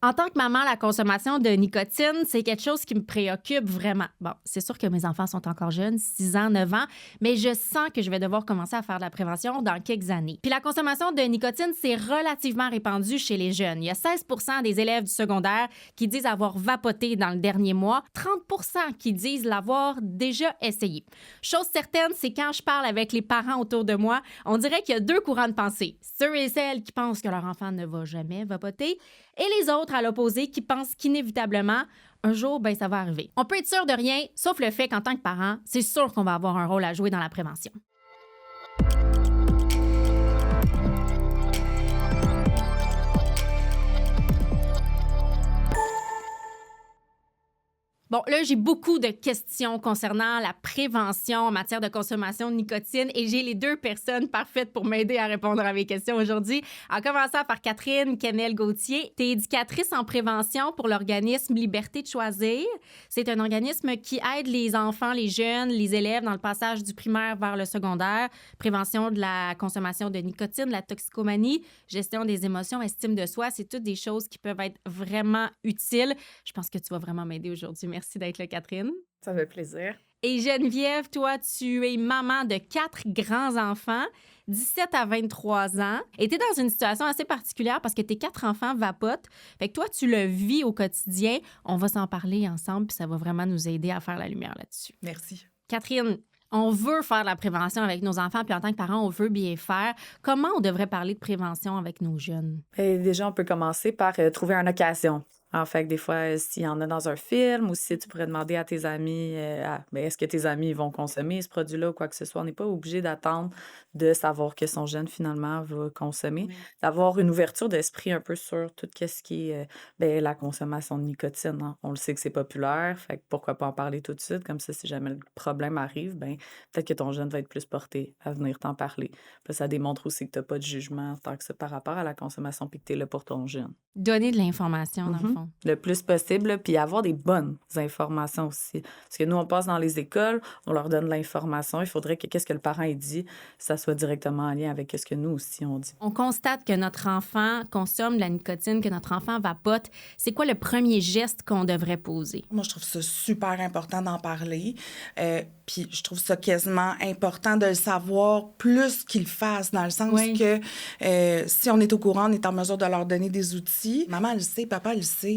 En tant que maman, la consommation de nicotine, c'est quelque chose qui me préoccupe vraiment. Bon, c'est sûr que mes enfants sont encore jeunes, 6 ans, 9 ans, mais je sens que je vais devoir commencer à faire de la prévention dans quelques années. Puis la consommation de nicotine, c'est relativement répandu chez les jeunes. Il y a 16 des élèves du secondaire qui disent avoir vapoté dans le dernier mois, 30 qui disent l'avoir déjà essayé. Chose certaine, c'est quand je parle avec les parents autour de moi, on dirait qu'il y a deux courants de pensée. Ceux et celles qui pensent que leur enfant ne va jamais vapoter et les autres, à l'opposé, qui pensent qu'inévitablement, un jour, ben ça va arriver. On peut être sûr de rien, sauf le fait qu'en tant que parent, c'est sûr qu'on va avoir un rôle à jouer dans la prévention. Bon, là, j'ai beaucoup de questions concernant la prévention en matière de consommation de nicotine et j'ai les deux personnes parfaites pour m'aider à répondre à mes questions aujourd'hui. En commençant par Catherine Kennel-Gauthier. Tu es éducatrice en prévention pour l'organisme Liberté de choisir. C'est un organisme qui aide les enfants, les jeunes, les élèves dans le passage du primaire vers le secondaire. Prévention de la consommation de nicotine, la toxicomanie, gestion des émotions, estime de soi. C'est toutes des choses qui peuvent être vraiment utiles. Je pense que tu vas vraiment m'aider aujourd'hui. Merci d'être là, Catherine. Ça fait plaisir. Et Geneviève, toi, tu es maman de 4 grands-enfants, 17 à 23 ans. Et tu es dans une situation assez particulière parce que tes 4 enfants vapotent. Fait que toi, tu le vis au quotidien. On va s'en parler ensemble, puis ça va vraiment nous aider à faire la lumière là-dessus. Merci. Catherine, on veut faire de la prévention avec nos enfants, puis en tant que parents, on veut bien faire. Comment on devrait parler de prévention avec nos jeunes? Et déjà, on peut commencer par trouver une occasion. En fait, des fois, s'il y en a dans un film ou si tu pourrais demander à tes amis, est-ce que tes amis vont consommer ce produit-là ou quoi que ce soit, on n'est pas obligé d'attendre de savoir que son jeune, finalement, va consommer. Oui. D'avoir une ouverture d'esprit un peu sur tout ce qui est la consommation de nicotine. Hein. On le sait que c'est populaire, fait que pourquoi pas en parler tout de suite, comme ça, si jamais le problème arrive, peut-être que ton jeune va être plus porté à venir t'en parler. Puis ça démontre aussi que tu n'as pas de jugement tant que ça par rapport à la consommation puis que tu es là pour ton jeune. Donner de l'information, dans le fond. Le plus possible, là, puis avoir des bonnes informations aussi. Parce que nous, on passe dans les écoles, on leur donne l'information. Il faudrait que qu'est-ce que le parent ait dit, ça soit directement en lien avec ce que nous aussi on dit. On constate que notre enfant consomme de la nicotine, que notre enfant vapote. C'est quoi le premier geste qu'on devrait poser? Moi, je trouve ça super important d'en parler. Puis je trouve ça quasiment important de le savoir plus qu'ils le fassent, dans le sens que si on est au courant, on est en mesure de leur donner des outils. Maman, elle le sait, papa, elle le sait.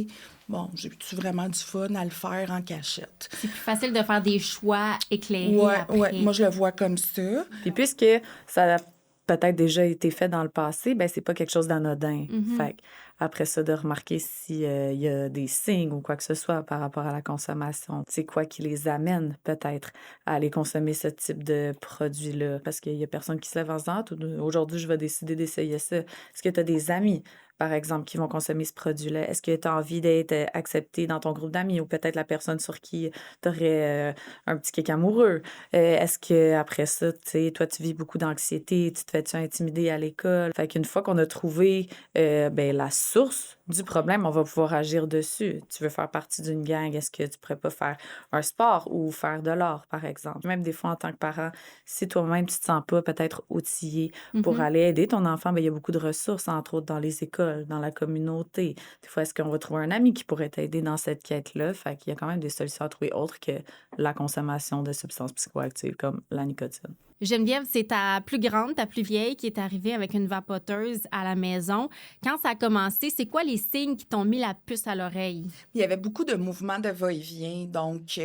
Bon, j'ai-tu vraiment du fun à le faire en cachette? C'est plus facile de faire des choix éclairés après. Ouais, moi, je le vois comme ça. Puis puisque ça a peut-être déjà été fait dans le passé, c'est pas quelque chose d'anodin. Fait que après ça, de remarquer s'il y a des signes ou quoi que ce soit par rapport à la consommation. C'est quoi qui les amène peut-être à aller consommer ce type de produit-là? Parce qu'il y a personne qui se lève en se disant « Aujourd'hui, je vais décider d'essayer ça. » Est-ce que tu as des amis, par exemple, qui vont consommer ce produit-là? Est-ce que tu as envie d'être accepté dans ton groupe d'amis ou peut-être la personne sur qui tu aurais un petit kick amoureux? Est-ce qu'après ça, tu sais, toi, tu vis beaucoup d'anxiété, tu te fais-tu intimider à l'école? Fait qu'une fois qu'on a trouvé la source du problème, on va pouvoir agir dessus. Tu veux faire partie d'une gang, est-ce que tu pourrais pas faire un sport ou faire de l'art, par exemple? Même des fois, en tant que parent, si toi-même, tu te sens pas peut-être outillé pour aller aider ton enfant, il y a beaucoup de ressources, entre autres dans les écoles, dans la communauté. Des fois, est-ce qu'on va trouver un ami qui pourrait t'aider dans cette quête-là? Fait qu'il y a quand même des solutions à trouver autres que la consommation de substances psychoactives comme la nicotine. Geneviève, c'est ta plus grande, ta plus vieille qui est arrivée avec une vapoteuse à la maison. Quand ça a commencé, c'est quoi les signes qui t'ont mis la puce à l'oreille? Il y avait beaucoup de mouvements de va-et-vient. Donc,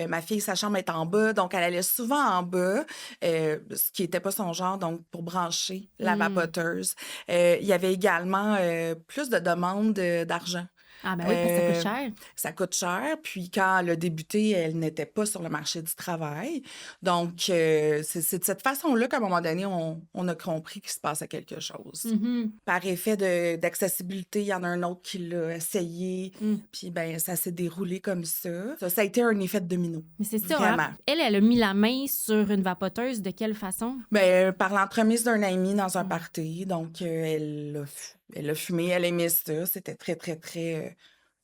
ma fille, sa chambre est en bas. Donc, elle allait souvent en bas, ce qui n'était pas son genre, donc pour brancher la vapoteuse. Il y avait également plus de demandes d'argent. Ah ben oui, parce que ça coûte cher. Ça coûte cher. Puis quand elle a débuté, elle n'était pas sur le marché du travail. Donc, c'est de cette façon-là qu'à un moment donné, on a compris qu'il se passait quelque chose. Par effet d'accessibilité, il y en a un autre qui l'a essayé. Puis ça s'est déroulé comme ça. Ça a été un effet de domino. Mais c'est ça, Vraiment. hein? Elle a mis la main sur une vapoteuse. De quelle façon? Par l'entremise d'un ami dans un party. Donc, elle a fumé, elle aimait ça. C'était très, très, très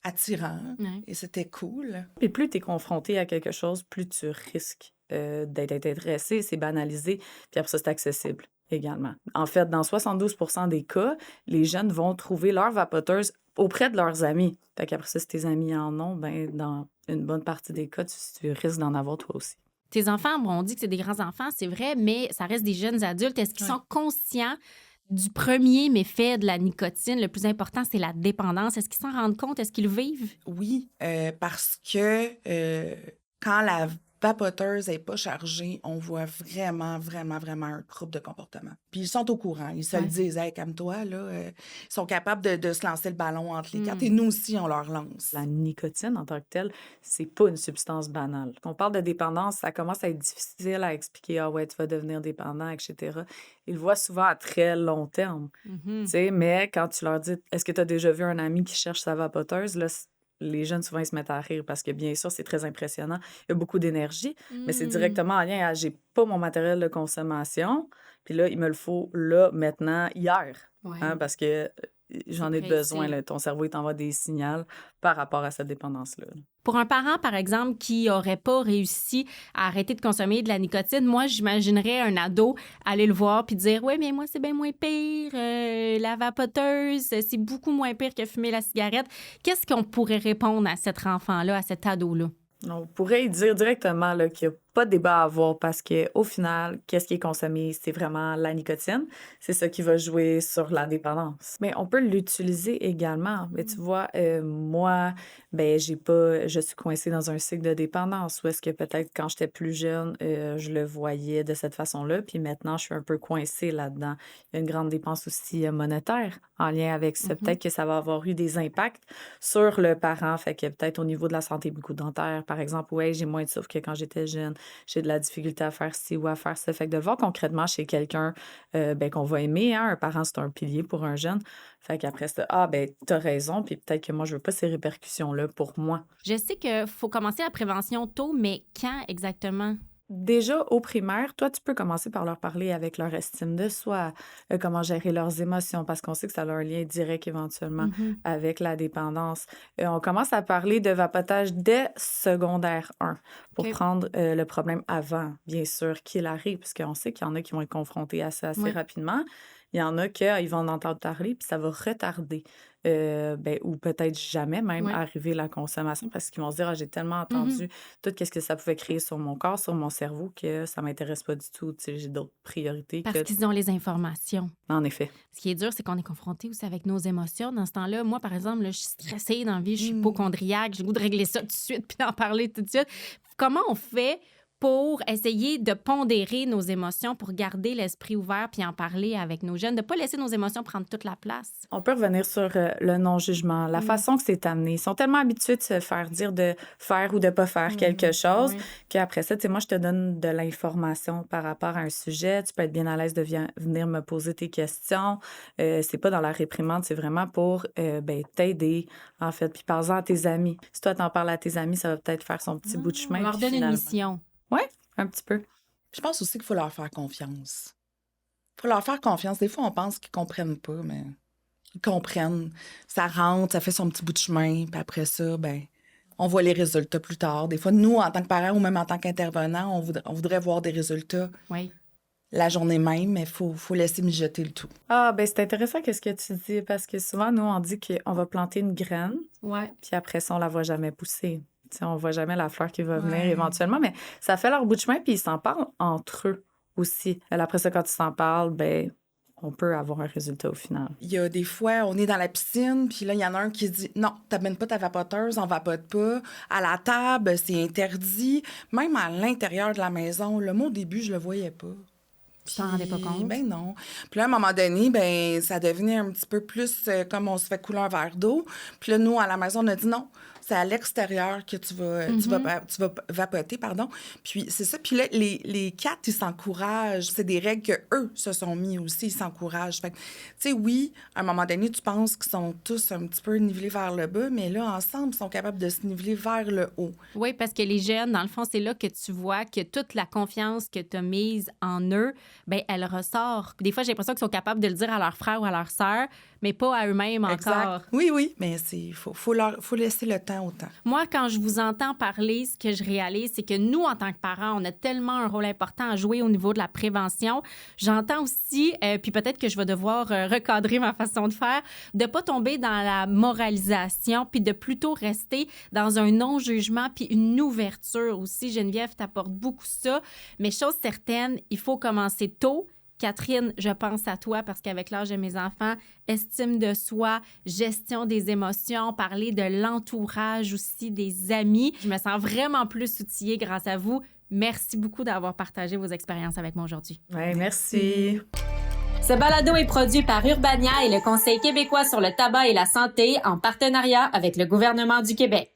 attirant. Ouais. Et c'était cool. Et plus tu es confronté à quelque chose, plus tu risques d'être intéressé, c'est banalisé, puis après ça, c'est accessible. également. En fait, dans 72% des cas, les jeunes vont trouver leur vapoteuse auprès de leurs amis. Fait qu'après ça, si tes amis en ont, ben dans une bonne partie des cas, tu risques d'en avoir toi aussi. Tes enfants, bon, on dit que c'est des grands-enfants, c'est vrai, mais ça reste des jeunes adultes. Est-ce qu'ils sont conscients du premier méfait de la nicotine? Le plus important, c'est la dépendance. Est-ce qu'ils s'en rendent compte? Est-ce qu'ils le vivent? Oui, parce que quand la vapoteuse n'est pas chargée, on voit vraiment, vraiment, vraiment un trouble de comportement. Puis ils sont au courant, ils se le disent, « Hey, calme-toi, là. » Ils sont capables de se lancer le ballon entre les cartes et nous aussi, on leur lance. La nicotine, en tant que telle, c'est pas une substance banale. Quand on parle de dépendance, ça commence à être difficile à expliquer, « Ah ouais, tu vas devenir dépendant, etc. » Ils le voient souvent à très long terme. Tu sais, mais quand tu leur dis, « Est-ce que tu as déjà vu un ami qui cherche sa vapoteuse? » Là, les jeunes, souvent, ils se mettent à rire parce que, bien sûr, c'est très impressionnant. Il y a beaucoup d'énergie, mais c'est directement en lien à « J'ai pas mon matériel de consommation, puis là, il me le faut là, maintenant, hier. Ouais. Hein, parce que j'en ai besoin. Là, ton cerveau, il t'envoie des signaux par rapport à cette dépendance-là. Pour un parent, par exemple, qui n'aurait pas réussi à arrêter de consommer de la nicotine, moi, j'imaginerais un ado aller le voir puis dire « Ouais, mais moi, c'est bien moins pire. La vapoteuse, c'est beaucoup moins pire que fumer la cigarette. » Qu'est-ce qu'on pourrait répondre à cet enfant-là, à cet ado-là? On pourrait y dire directement là, qu'il n'y a pas de débat à avoir parce qu'au final, qu'est-ce qui est consommé? C'est vraiment la nicotine. C'est ça qui va jouer sur la dépendance. Mais on peut l'utiliser également. Mais tu vois, moi, ben je suis coincée dans un cycle de dépendance où est-ce que peut-être quand j'étais plus jeune, je le voyais de cette façon-là. Puis maintenant, je suis un peu coincée là-dedans. Il y a une grande dépense aussi monétaire en lien avec ça. Peut-être que ça va avoir eu des impacts sur le parent. Fait que peut-être au niveau de la santé bucco-dentaire, par exemple, ouais, j'ai moins de souffle que quand j'étais jeune. J'ai de la difficulté à faire ci ou à faire ça. Fait que de le voir concrètement chez quelqu'un qu'on va aimer, hein, un parent, c'est un pilier pour un jeune. Fait qu'après ça, t'as raison, puis peut-être que moi, je veux pas ces répercussions-là pour moi. Je sais qu'il faut commencer la prévention tôt, mais quand exactement? Déjà, au primaire, toi, tu peux commencer par leur parler avec leur estime de soi, comment gérer leurs émotions, parce qu'on sait que ça a un lien direct éventuellement avec la dépendance. On commence à parler de vapotage dès secondaire 1 pour prendre le problème avant, bien sûr, qu'il arrive, parce qu'on sait qu'il y en a qui vont être confrontés à ça assez rapidement. Il y en a qu'ils vont en entendre parler, puis ça va retarder. Ou peut-être jamais même arriver la consommation parce qu'ils vont se dire, j'ai tellement entendu tout ce que ça pouvait créer sur mon corps, sur mon cerveau, que ça m'intéresse pas du tout. Tu sais, j'ai d'autres priorités. Parce qu'ils ont les informations. En effet. Ce qui est dur, c'est qu'on est confronté aussi avec nos émotions. Dans ce temps-là, moi, par exemple, là, je suis stressée dans la vie, je suis hypocondriaque, j'ai le goût de régler ça tout de suite puis d'en parler tout de suite. Comment on fait pour essayer de pondérer nos émotions, pour garder l'esprit ouvert puis en parler avec nos jeunes, de ne pas laisser nos émotions prendre toute la place? On peut revenir sur le non-jugement, la façon que c'est amené. Ils sont tellement habitués de se faire dire de faire ou de pas faire quelque chose qu'après ça, tu sais, moi, je te donne de l'information par rapport à un sujet. Tu peux être bien à l'aise de venir me poser tes questions. C'est pas dans la réprimande, c'est vraiment pour t'aider, en fait. Puis parle-en à tes amis. Si toi, t'en parles à tes amis, ça va peut-être faire son petit bout de chemin. On leur donne une mission. Oui, un petit peu. Je pense aussi qu'il faut leur faire confiance. Il faut leur faire confiance. Des fois, on pense qu'ils comprennent pas, mais ils comprennent. Ça rentre, ça fait son petit bout de chemin, puis après ça, on voit les résultats plus tard. Des fois, nous, en tant que parents ou même en tant qu'intervenants, on voudrait voir des résultats la journée même, mais il faut laisser mijoter le tout. C'est intéressant ce que tu dis, parce que souvent, nous, on dit qu'on va planter une graine, puis après ça, on la voit jamais pousser. T'sais, on voit jamais la fleur qui va venir éventuellement, mais ça fait leur bout de chemin, puis ils s'en parlent entre eux aussi. Après ça, quand ils s'en parlent, on peut avoir un résultat au final. Il y a des fois, on est dans la piscine, puis là, il y en a un qui dit « Non, t'amènes pas ta vapoteuse, on vapote pas. À la table, c'est interdit. » Même à l'intérieur de la maison, le mot au début, je le voyais pas. Tu t'en rendais pas compte? Ben non. Puis là, à un moment donné, ça devenait un petit peu plus comme on se fait couler un verre d'eau. Puis là, nous, à la maison, on a dit non. C'est à l'extérieur que tu vas vapoter, pardon. Puis c'est ça. Puis là, les quatre, ils s'encouragent. C'est des règles qu'eux se sont mis aussi. Ils s'encouragent. Fait que, tu sais, oui, à un moment donné, tu penses qu'ils sont tous un petit peu nivelés vers le bas, mais là, ensemble, ils sont capables de se niveler vers le haut. Oui, parce que les jeunes, dans le fond, c'est là que tu vois que toute la confiance que tu as mise en eux ben elle ressort. Des fois, j'ai l'impression qu'ils sont capables de le dire à leur frère ou à leur sœur, mais pas à eux-mêmes encore. Oui, mais il faut laisser le temps au temps. Moi, quand je vous entends parler, ce que je réalise, c'est que nous, en tant que parents, on a tellement un rôle important à jouer au niveau de la prévention. J'entends aussi, puis peut-être que je vais devoir recadrer ma façon de faire, de pas tomber dans la moralisation, puis de plutôt rester dans un non-jugement, puis une ouverture aussi. Geneviève t'apporte beaucoup ça, mais chose certaine, il faut commencer tôt. Catherine, je pense à toi parce qu'avec l'âge de mes enfants, estime de soi, gestion des émotions, parler de l'entourage aussi, des amis. Je me sens vraiment plus outillée grâce à vous. Merci beaucoup d'avoir partagé vos expériences avec moi aujourd'hui. Oui, merci. Ce balado est produit par Urbania et le Conseil québécois sur le tabac et la santé en partenariat avec le gouvernement du Québec.